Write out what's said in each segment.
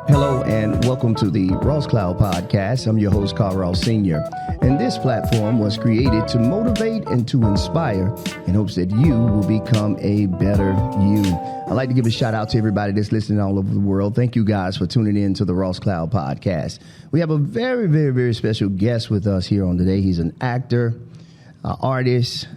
Hello and welcome to the Ross Cloud Podcast. I'm your host, Carl Ross Sr. And this platform was created to motivate and to inspire in hopes that you will become a better you. I'd like to give a shout out to everybody that's listening all over the world. Thank you guys for tuning in to the Ross Cloud Podcast. We have a very, very, very special guest with us here on today. He's an actor, artist,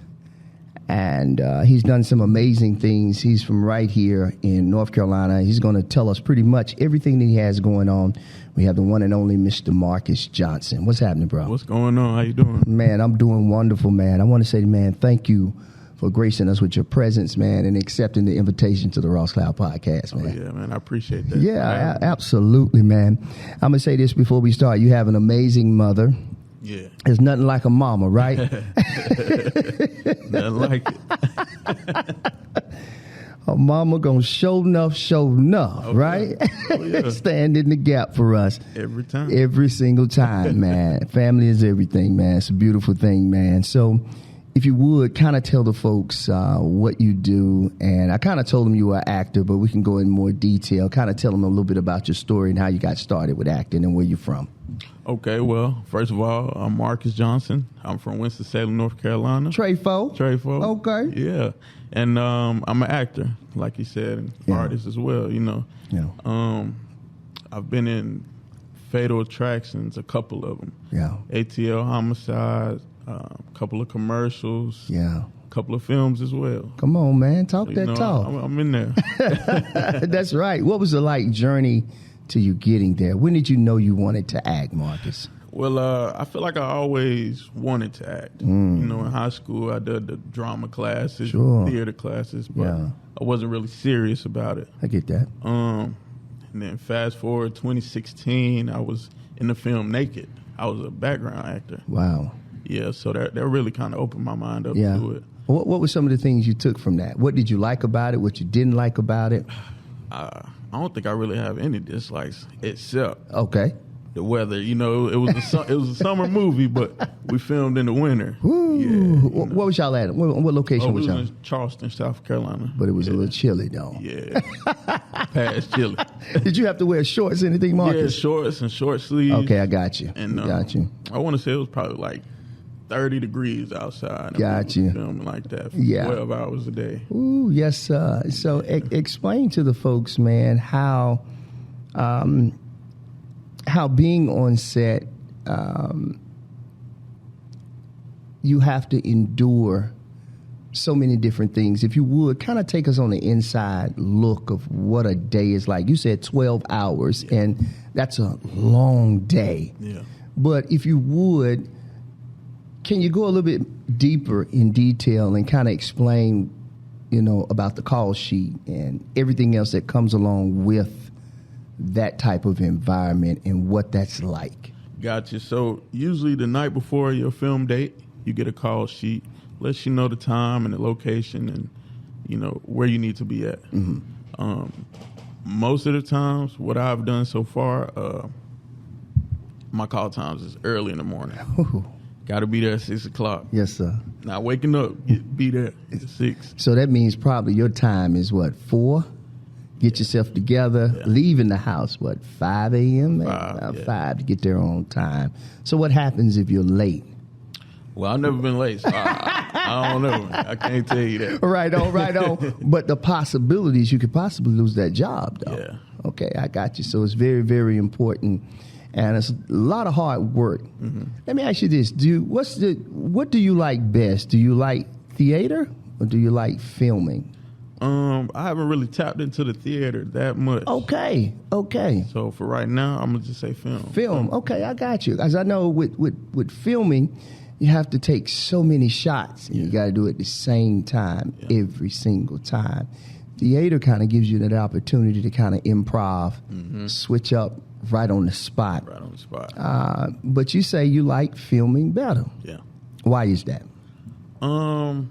and he's done some amazing things. He's from right here in North Carolina. He's going to tell us pretty much everything that he has going on. We have the one and only Mr. Marcus Johnson. What's happening, bro? What's going on? How you doing? Man, I'm doing wonderful, man. I want to say, man, thank you for gracing us with your presence, man, and accepting the invitation to the Ross Cloud Podcast, man. Oh, yeah, man. I appreciate that. Yeah, absolutely, man. I'm going to say this before we start. You have an amazing mother. Yeah. There's nothing like a mama, right? Nothing like it. A mama gonna show enough, okay. Right? Oh, yeah. Stand in the gap for us. Every time. Every single time, man. Family is everything, man. It's a beautiful thing, man. So if you would, kind of tell the folks what you do. And I kind of told them you were an actor, but we can go in more detail. Kind of tell them a little bit about your story and how you got started with acting and where you're from. Okay, well, first of all, I'm Marcus Johnson. I'm from Winston-Salem, North Carolina. Trefo. Okay. Yeah. And I'm an actor, like you said, and artist as well, you know. Yeah. I've been in Fatal Attractions, a couple of them. Yeah. ATL Homicide, a couple of commercials. Yeah. A couple of films as well. Come on, man. Talk So, that talk. I'm in there. That's right. What was the journey to you getting there? When did you know you wanted to act, Marcus? Well, I feel like I always wanted to act. You know, in high school, I did the drama classes, theater classes, but I wasn't really serious about it. I get that. And then fast forward 2016, I was in the film Naked. I was a background actor. Wow. Yeah, so that really kind of opened my mind up to it. What were some of the things you took from that? What did you like about it? What you didn't like about it? I don't think I really have any dislikes except the weather. You know, it was a summer movie, but we filmed in the winter. Ooh. Yeah, what was y'all at? What location was y'all? In Charleston, South Carolina. But it was a little chilly, though. Yeah, past chilly. Did you have to wear shorts or anything, Marcus? Yeah, shorts and short sleeves. Okay, I got you. And got you. I want to say it was probably like 30 degrees outside. Got you. Filming like that for 12 hours a day. Ooh, yes, sir. So explain to the folks, man, how being on set, you have to endure so many different things. If you would, kind of take us on the inside look of what a day is like. You said 12 hours, and that's a long day. Yeah. But if you would, can you go a little bit deeper in detail and kind of explain, you know, about the call sheet and everything else that comes along with that type of environment and what that's like? Gotcha. So usually the night before your film date, you get a call sheet, lets you know the time and the location and, you know, where you need to be at. Mm-hmm. Most of the times, what I've done so far, my call times is early in the morning. Ooh. Got to be there at 6 o'clock. Yes, sir. Not waking up, be there at 6. So that means probably your time is what, 4? Get yourself together, leaving the house, what, 5 a.m.? 5 to get there on time. So what happens if you're late? Well, I've never been late, so I don't know. I can't tell you that. Right on. But the possibilities, you could possibly lose that job, though. Yeah. Okay, I got you. So it's very, very important. And it's a lot of hard work. Mm-hmm. Let me ask you this: what do you like best? Do you like theater or do you like filming? I haven't really tapped into the theater that much. Okay. So for right now, I'm gonna just say film. Film. Okay, I got you. As I know, with filming, you have to take so many shots, and you got to do it at the same time every single time. Theater kind of gives you that opportunity to kind of improv, switch up. Right on the spot. But you say you like filming better. Yeah. Why is that? I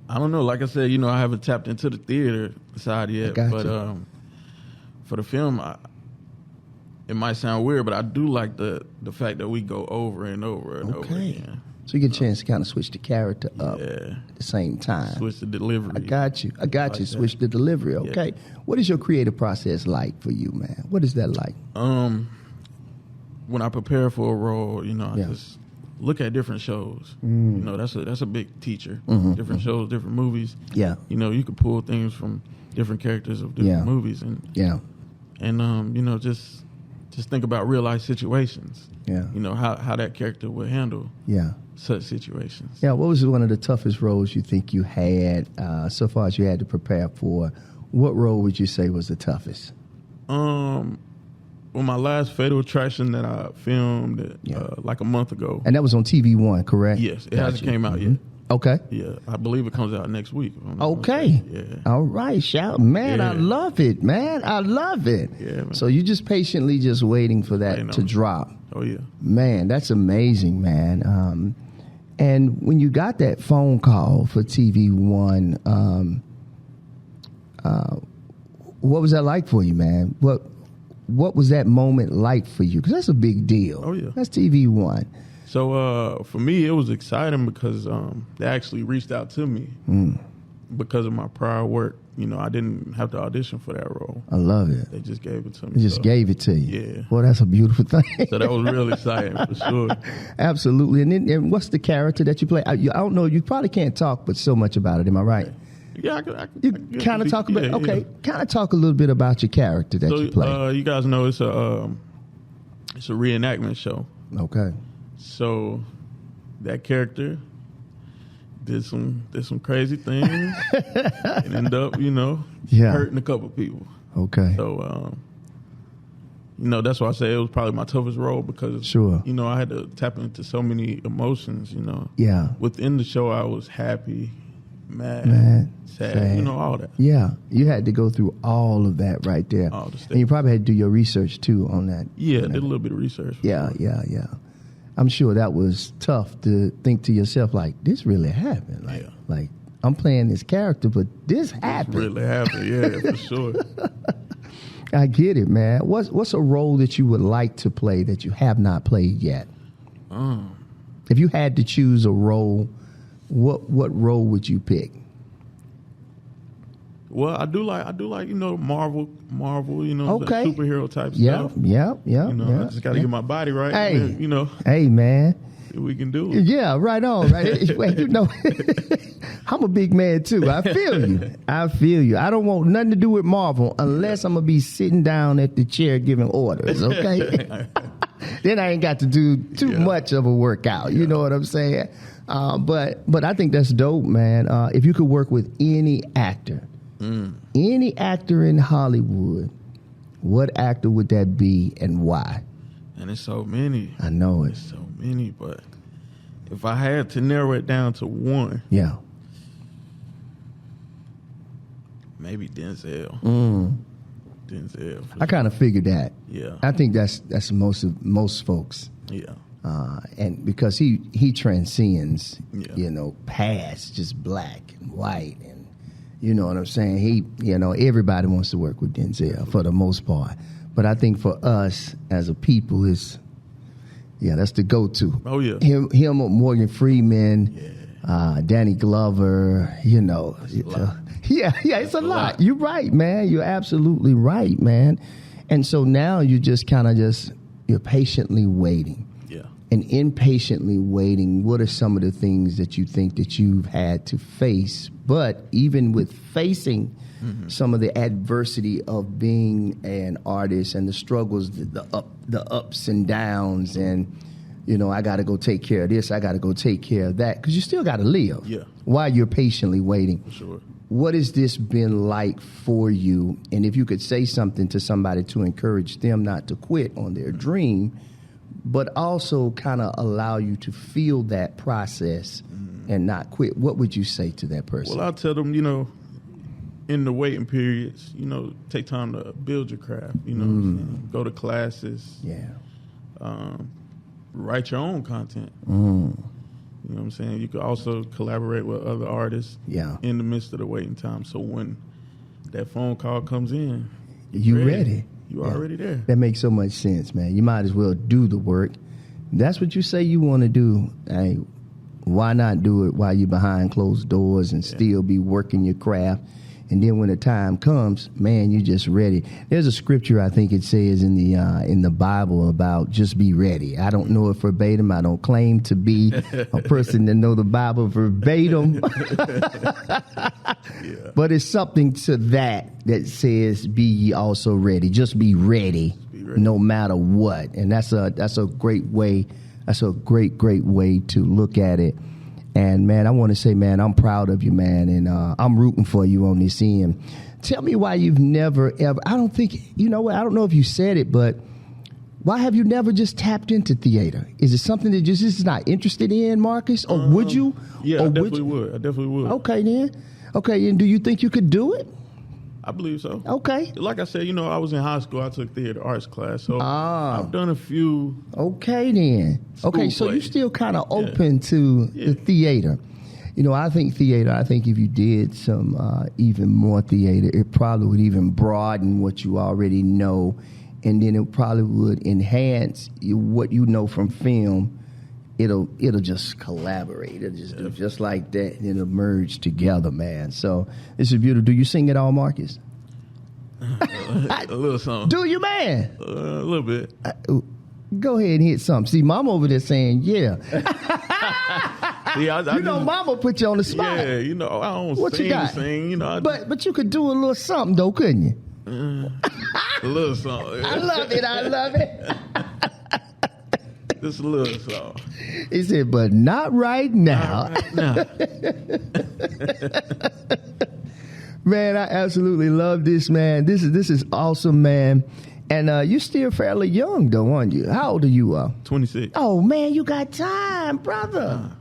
don't know. Like I said, you know, I haven't tapped into the theater side yet. But for the film, it might sound weird, but I do like the fact that we go over and over and over again. So you get a chance to kind of switch the character up Yeah. at the same time. Switch the delivery. I got you. Like Switch the delivery. Okay. What is your creative process like for you, man? What is that like? When I prepare for a role, I just look at different shows. That's a big teacher. Different shows, different movies. Yeah. You could pull things from different characters of different movies, and just think about real life situations. Yeah. How that character would handle such situations. Yeah. What was one of the toughest roles you think you had so far as you had to prepare for? What role would you say was the toughest? Well, my last Fatal Attraction that I filmed like a month ago. And that was on TV One, correct? Yes, it hasn't came out yet. Okay. Yeah, I believe it comes out next week. Okay. Yeah. All right, shout, man. Yeah. I love it, man. I love it. Yeah, man. So you just patiently just waiting for that to drop. Oh yeah. Man, that's amazing, man. And when you got that phone call for TV One, what was that like for you, man? What was that moment like for you? Because that's a big deal. Oh, yeah. That's TV One. So for me, it was exciting because they actually reached out to me because of my prior work. I didn't have to audition for that role. I love it. They just gave it to me. They just gave it to you. Yeah. Well, that's a beautiful thing. So that was really exciting for sure. Absolutely. And what's the character that you play? I don't know. You probably can't talk but so much about it. Am I right? Yeah, I can You kind of talk about kind of talk a little bit about your character that you play. You guys know it's a reenactment show. Okay. So that character did some crazy things and ended up, hurting a couple people. Okay. So that's why I say it was probably my toughest role because Sure. I had to tap into so many emotions, Yeah. Within the show I was happy, mad, sad, all that. Yeah, you had to go through all of that right there. All the steps. And you probably had to do your research too on that. Yeah, did a little bit of research. Yeah. I'm sure that was tough to think to yourself, like, this really happened. Like I'm playing this character, but this happened. Really happened, yeah, for sure. I get it, man. What's a role that you would like to play that you have not played yet? If you had to choose a role, what role would you pick? Well, I do like Marvel, the Okay. superhero type Yeah, stuff. Yeah. I just got to get my body right. Hey, and, hey, man. we can do it. Yeah, right on. Right, Wait, I'm a big man too. I feel you. I don't want nothing to do with Marvel unless I'm gonna be sitting down at the chair giving orders. Okay. Then I ain't got to do too much of a workout. You know what I'm saying? But I think that's dope, man. If you could work with any actor in Hollywood, what actor would that be and why? And it's so many. I know it. It's so many, but if I had to narrow it down to one, maybe Denzel. Denzel. I kind of figured that. Yeah. I think that's most folks. Yeah. And because he transcends, past just black and white, and you know what I'm saying. Everybody wants to work with Denzel for the most part, but I think for us as a people, that's the go-to. Oh yeah. Him, Morgan Freeman, Danny Glover. It's a lot. You're right, man. You're absolutely right, man. And so now you just kind of you're patiently waiting. Yeah. And impatiently waiting, what are some of the things that you think that you've had to face? But even with facing some of the adversity of being an artist and the struggles, the ups and downs, and I got to go take care of this, I got to go take care of that, because you still got to live. Yeah. While you're patiently waiting. For sure. What has this been like for you? And if you could say something to somebody to encourage them not to quit on their dream, but also kind of allow you to feel that process and not quit, what would you say to that person? Well, I'll tell them, in the waiting periods, take time to build your craft, go to classes. Yeah. Write your own content. You know what I'm saying? You could also collaborate with other artists in the midst of the waiting time. So when that phone call comes in, you ready. You already there. That makes so much sense, man. You might as well do the work. That's what you say you want to do. Hey, Why not do it while you're behind closed doors and still be working your craft? And then when the time comes, man, you're just ready. There's a scripture, I think it says in the Bible about just be ready. I don't know it verbatim. I don't claim to be a person that know the Bible verbatim. Yeah. But it's something to that says be ye also ready. Just be ready, no matter what. And that's a great way. That's a great way to look at it. And, man, I want to say, man, I'm proud of you, man, and I'm rooting for you on this end. Tell me why you've never, ever, I don't think, you know what, I don't know if you said it, but why have you never just tapped into theater? Is it something that just is not interested in, Marcus, or would you? Yeah, I definitely would. Okay, then. Okay, and do you think you could do it? I believe so. Okay. Like I said, I was in high school. I took theater arts class, so I've done a few. Okay, then. Okay, so you're still kind of open to the theater. I think theater, if you did some even more theater, it probably would even broaden what you already know, and then it probably would enhance what you know from film. It'll just collaborate. It'll just do just like that, and it'll merge together, man. So this is beautiful. Do you sing at all, Marcus? A little something. Do you, man? A little bit. Go ahead and hit something. See, Mama over there saying, yeah. Mama put you on the spot. Yeah, I don't what sing, you got? sing. But you could do a little something, though, couldn't you? A little something. I love it. Just a little something. He said, but not right now. Not right now. Man, I absolutely love this, man. This is awesome, man. And you're still fairly young, though, aren't you? How old are you? 26. Oh, man, you got time, brother.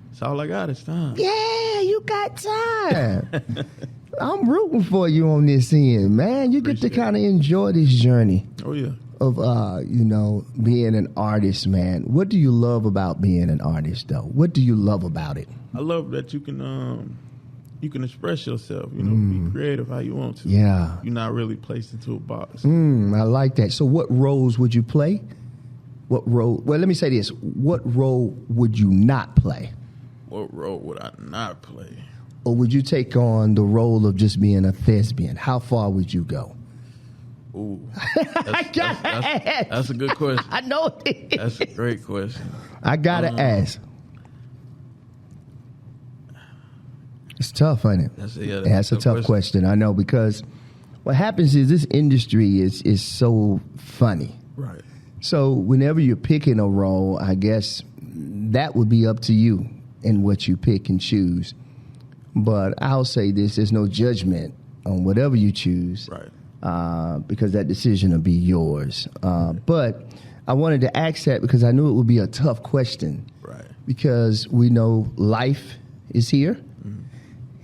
That's all I got is time. Yeah, you got time. I'm rooting for you on this end, man. You get to kind of enjoy this journey. Oh, yeah. Of being an artist, man. What do you love about being an artist, though? What do you love about it? I love that you can express yourself, be creative how you want to. Yeah. You're not really placed into a box. I like that. So what roles would you play? What role? Well, let me say this. What role would you not play? What role would I not play? Or would you take on the role of just being a thespian? How far would you go? Ooh, that's a good question. I know it is. That's a great question. I gotta ask. It's tough, ain't it? That's a tough question. I know, because what happens is this industry is so funny. Right. So whenever you're picking a role, I guess that would be up to you and what you pick and choose. But I'll say this: there's no judgment on whatever you choose. Right. Because that decision will be yours. But I wanted to ask that because I knew it would be a tough question. Right. Because we know life is here,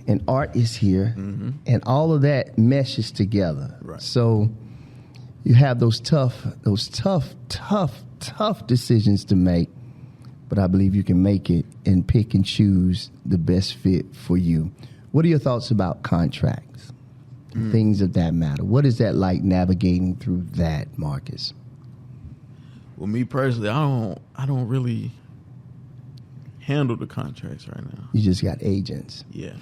and art is here, and all of that meshes together. Right. So you have those tough decisions to make. But I believe you can make it and pick and choose the best fit for you. What are your thoughts about contracts? Things of that matter. What is that like navigating through that, Marcus? Well, me personally, I don't really handle the contracts right now. You just got agents. Yeah.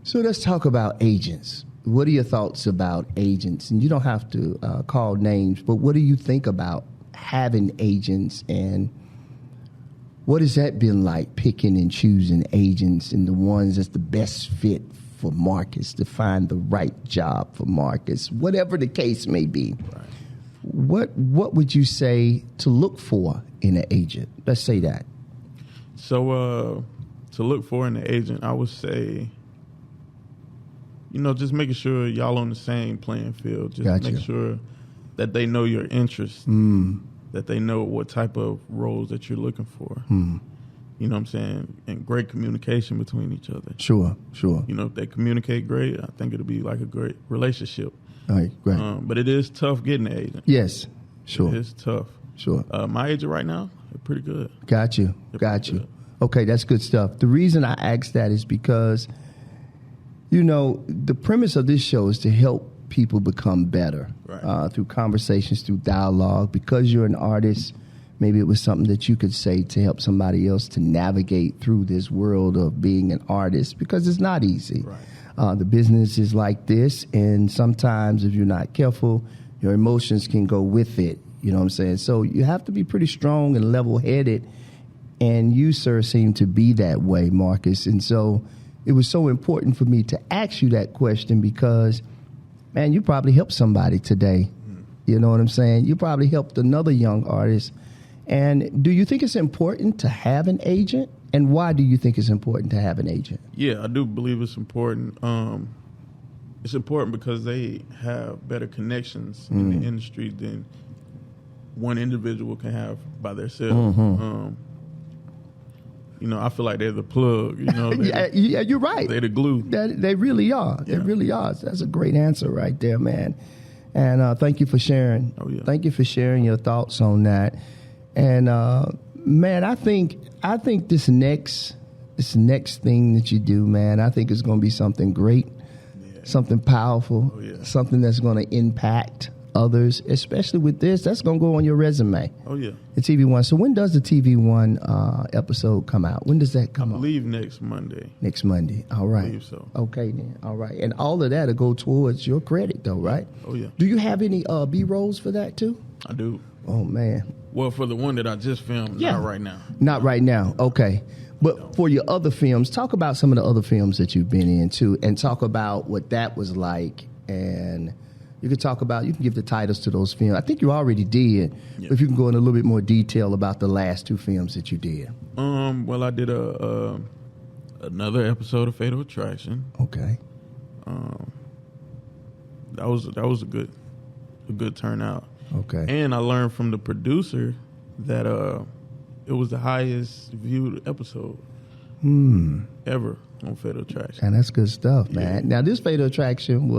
So let's talk about agents. What are your thoughts about agents? And you don't have to call names, but what do you think about having agents, and what has that been like, picking and choosing agents and the ones that's the best fit for Marcus, to find the right job for Marcus, whatever the case may be? Right. What would you say to look for in an agent? Let's say that. So to look for in an agent, I would say, just making sure y'all on the same playing field. Just make sure that they know your interests, that they know what type of roles that you're looking for. You know what I'm saying? And great communication between each other. Sure. If they communicate great, I think it'll be like a great relationship. All right, great. But it is tough getting an agent. Yes, sure. It is tough. Sure. My agent right now, they're pretty good. Got you. Good. Okay, that's good stuff. The reason I asked that is because, the premise of this show is to help people become better through conversations, through dialogue. Because you're an artist, maybe it was something that you could say to help somebody else to navigate through this world of being an artist, because it's not easy. Right. The business is like this, and sometimes if you're not careful, your emotions can go with it. You know what I'm saying? So you have to be pretty strong and level-headed, and you, sir, seem to be that way, Marcus. And so it was so important for me to ask you that question because, man, you probably helped somebody today. You know what I'm saying? You probably helped another young artist. And do you think it's important to have an agent? And why do you think it's important to have an agent? Yeah, I do believe it's important. It's important because they have better connections in the industry than one individual can have by themselves. You know, I feel like they're the plug. You know, Yeah, you're right. they're the glue. They really are. They really are. That's a great answer right there, man. And thank you for sharing. Oh, yeah. Thank you for sharing your thoughts on that. And man, I think this next thing that you do, man, I think it's going to be something great, something powerful, something that's going to impact others, especially with this. That's going to go on your resume. Oh, yeah. The TV One. So when does the TV One episode come out? When does that come out? I believe next Monday. Next Monday. All right. I believe so. Okay, then. All right. And all of that will go towards your credit, though, right? Oh, yeah. Do you have any B-rolls for that, too? I do. Oh, man. Well, for the one that I just filmed, Yeah. not right now. Not right now. Okay. But for your other films, talk about some of the other films that you've been in, too, and talk about what that was like. And you can give the titles to those films. I think you already did. Yeah. But if you can go in a little bit more detail about the last two films that you did. Well, I did another episode of Fatal Attraction. Okay. That was a good turnout. Okay. And I learned from the producer that it was the highest viewed episode ever on Fatal Attraction. And that's good stuff, man. Now, this Fatal Attraction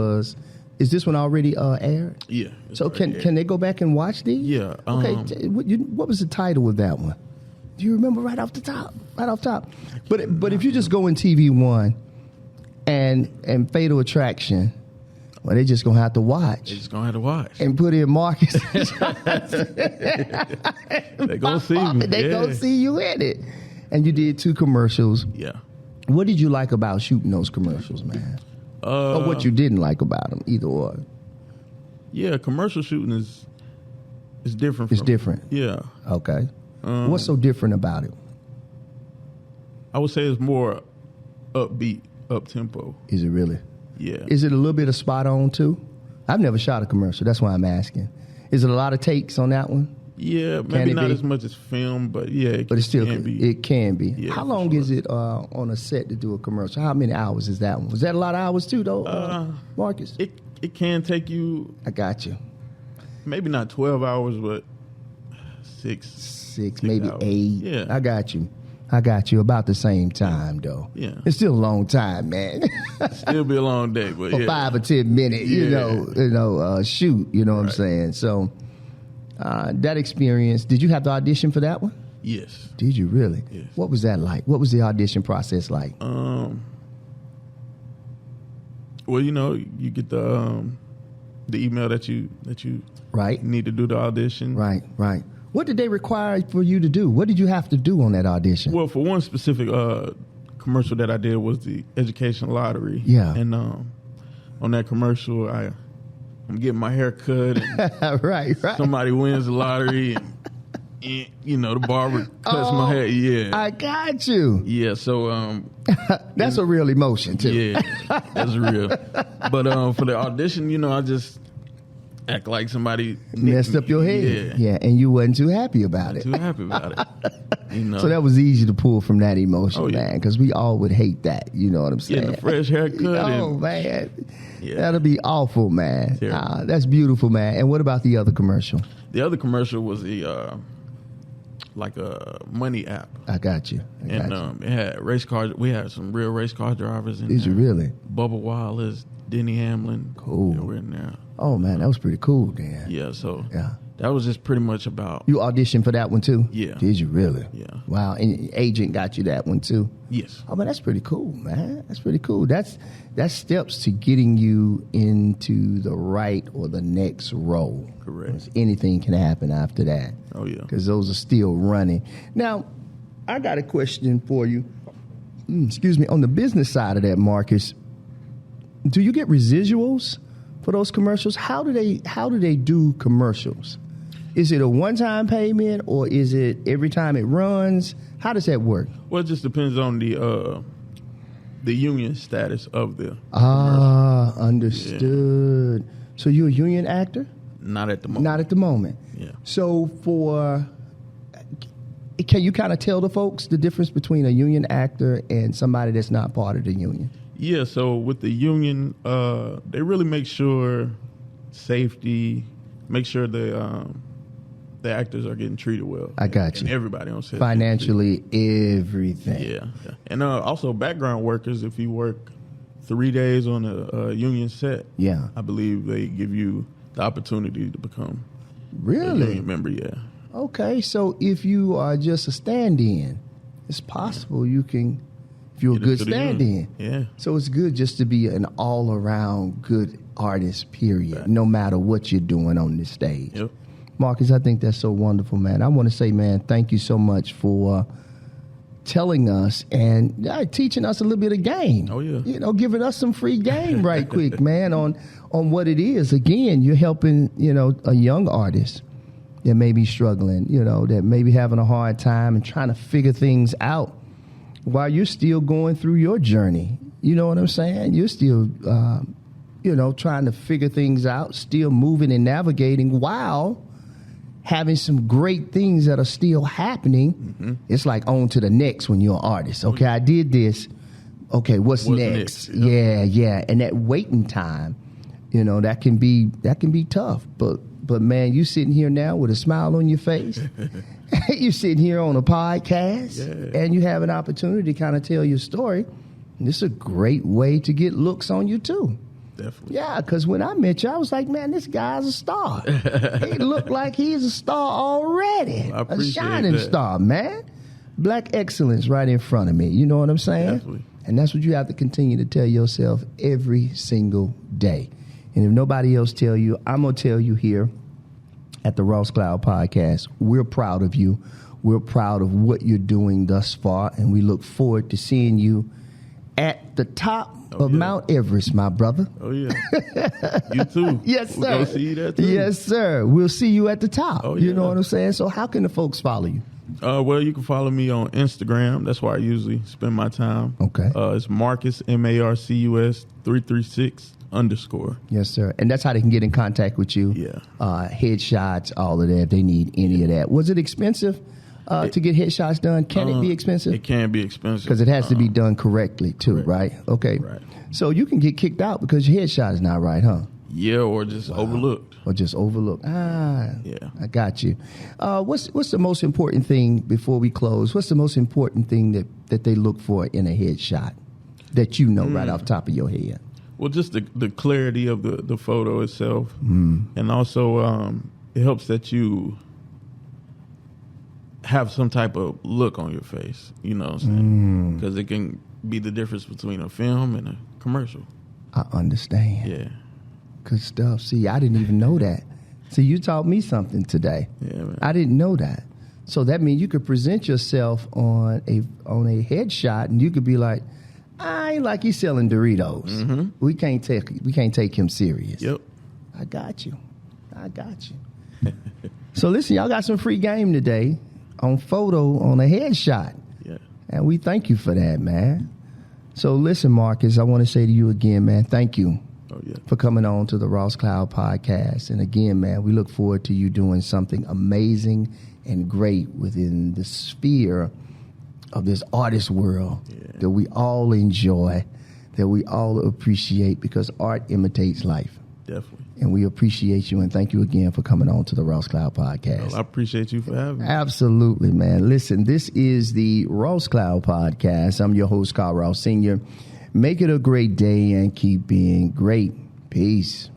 is this one already aired? Yeah. So can they go back and watch these? Yeah. Okay. What was the title of that one? Do you remember right off top? But if you just go in TV One and Fatal Attraction, well, they're just gonna have to watch. They're just gonna have to watch. And put in Marcus. They gonna see me. They gonna see you in it. And you did 2 commercials. Yeah. What did you like about shooting those commercials, man? Or what you didn't like about them, either or. Yeah, commercial shooting is different. It's different. Yeah. Okay. What's so different about it? I would say it's more upbeat, up tempo. Is it really? Yeah. Is it a little bit of spot on too? I've never shot a commercial. That's why I'm asking. Is it a lot of takes on that one? Yeah, maybe not as much as film, but yeah, but it still can be. It can be. Yeah, how long is it on a set to do a commercial? How many hours is that one? Was that a lot of hours too, though, Marcus? It can take you. I got you. Maybe not 12 hours, but six maybe hours. 8. Yeah, I got you. About the same time, though. Yeah. It's still a long time, man. Still be a long day, but for 5 or 10 minutes, you know, shoot, you know what I'm saying? So that experience, did you have the audition for that one? Yes. Did you really? Yes. What was that like? What was the audition process like? Well, you know, you get the email that you right need to do the audition. Right. What did they require for you to do? What did you have to do on that audition? Well, for one specific commercial that I did was the education lottery. Yeah. And on that commercial, I'm getting my hair cut. And right. Somebody wins the lottery, and you know, the barber cuts my hair. Yeah. I got you. Yeah. So that's a real emotion too. Yeah, that's real. But for the audition, you know, I just act like somebody messed up your head. Yeah, and you wasn't too happy about it. Too happy about it. You know. So that was easy to pull from that emotion, yeah. man, because we all would hate that. You know what I'm saying? Getting a fresh haircut. Man. Yeah. That'll be awful, man. That's beautiful, man. And what about the other commercial? The other commercial was like a money app. I got you. It had race cars. We had some real race car drivers in there. Did you really? Bubba Wallace, Denny Hamlin. Cool. They were in there. Oh, man, that was pretty cool, Dan. Yeah, so That was just pretty much about. You auditioned for that one too? Yeah. Did you really? Yeah. Wow. And your agent got you that one too? Yes. Oh, but that's pretty cool, man. That's pretty cool. That's steps to getting you into the right or the next role. Correct. Because anything can happen after that. Oh, yeah. Because those are still running. Now, I got a question for you. Excuse me. On the business side of that, Marcus, do you get residuals for those commercials? How do they do commercials? Is it a one-time payment or is it every time it runs? How does that work? Well, it just depends on the union status of the commercial. Understood. Yeah. So you're a union actor? Not at the moment. Not at the moment. Yeah. So can you kind of tell the folks the difference between a union actor and somebody that's not part of the union? Yeah, so with the union, they really make sure safety, make sure the actors are getting treated well. I got you. And everybody on set. Financially, everything. Yeah. And also background workers, if you work 3 days on a union set, yeah, I believe they give you the opportunity to become a union member, yeah. Okay, so if you are just a stand-in, it's possible you can, if you're a good stand-in. Yeah. So it's good just to be an all-around good artist, period, right, no matter what you're doing on this stage. Yep. Marcus, I think that's so wonderful, man. I want to say, man, thank you so much for telling us and teaching us a little bit of game. Oh, yeah. You know, giving us some free game right quick, man, on what it is. Again, you're helping, a young artist that may be struggling, that may be having a hard time and trying to figure things out while you're still going through your journey. You know what I'm saying? You're still, trying to figure things out, still moving and navigating while having some great things that are still happening. Mm-hmm. It's like on to the next when you're an artist. Okay, I did this. Okay, what's next? Yep. Yeah. And that waiting time, that can be tough. But man, you sitting here now with a smile on your face. You sitting here on a podcast, and you have an opportunity to kind of tell your story. And this is a great way to get looks on you too. Definitely. Yeah, because when I met you, I was like, man, this guy's a star. He looked like he's a star already. Well, a shining star, man. Black excellence right in front of me. You know what I'm saying? Definitely. And that's what you have to continue to tell yourself every single day. And if nobody else tell you, I'm going to tell you here at the Ross Cloud Podcast, we're proud of you. We're proud of what you're doing thus far, and we look forward to seeing you at the top of Mount Everest, my brother. Oh, yeah. You too. Yes, sir. We'll go see you there, too. Yes, sir. We'll see you at the top. Oh, yeah. You know what I'm saying? So how can the folks follow you? Well, you can follow me on Instagram. That's where I usually spend my time. Okay. It's Marcus, MARCUS 336_. Yes, sir. And that's how they can get in contact with you. Yeah. Headshots, all of that, if they need any of that. Was it expensive to get headshots done? Can it be expensive? It can be expensive. Because it has to be done correctly, too, correct. Right? Okay. Right. So you can get kicked out because your headshot is not right, huh? Yeah, or just overlooked. Or just overlooked. Yeah. I got you. What's the most important thing before we close? What's the most important thing that they look for in a headshot that you know right off the top of your head? Well, just the clarity of the photo itself. And also it helps that you have some type of look on your face, you know what I'm saying? Because it can be the difference between a film and a commercial. I understand. Yeah. Good stuff. See, I didn't even know that. See, you taught me something today. Yeah, man. I didn't know that. So that means you could present yourself on a headshot, and you could be like, I ain't like he's selling Doritos. Mm-hmm. We can't take him serious. Yep. I got you. So listen, y'all got some free game today on photo on a headshot. Yeah. And we thank you for that, man. So listen, Marcus, I want to say to you again, man, thank you. Oh, yeah. For coming on to the Ross Cloud Podcast. And again, man, we look forward to you doing something amazing and great within the sphere of this artist world that we all enjoy, that we all appreciate, because art imitates life. Definitely. And we appreciate you, and thank you again for coming on to the Ross Cloud Podcast. Well, I appreciate you for having me. Absolutely, man. Listen, this is the Ross Cloud Podcast. I'm your host, Carl Ross Sr. Make it a great day and keep being great. Peace.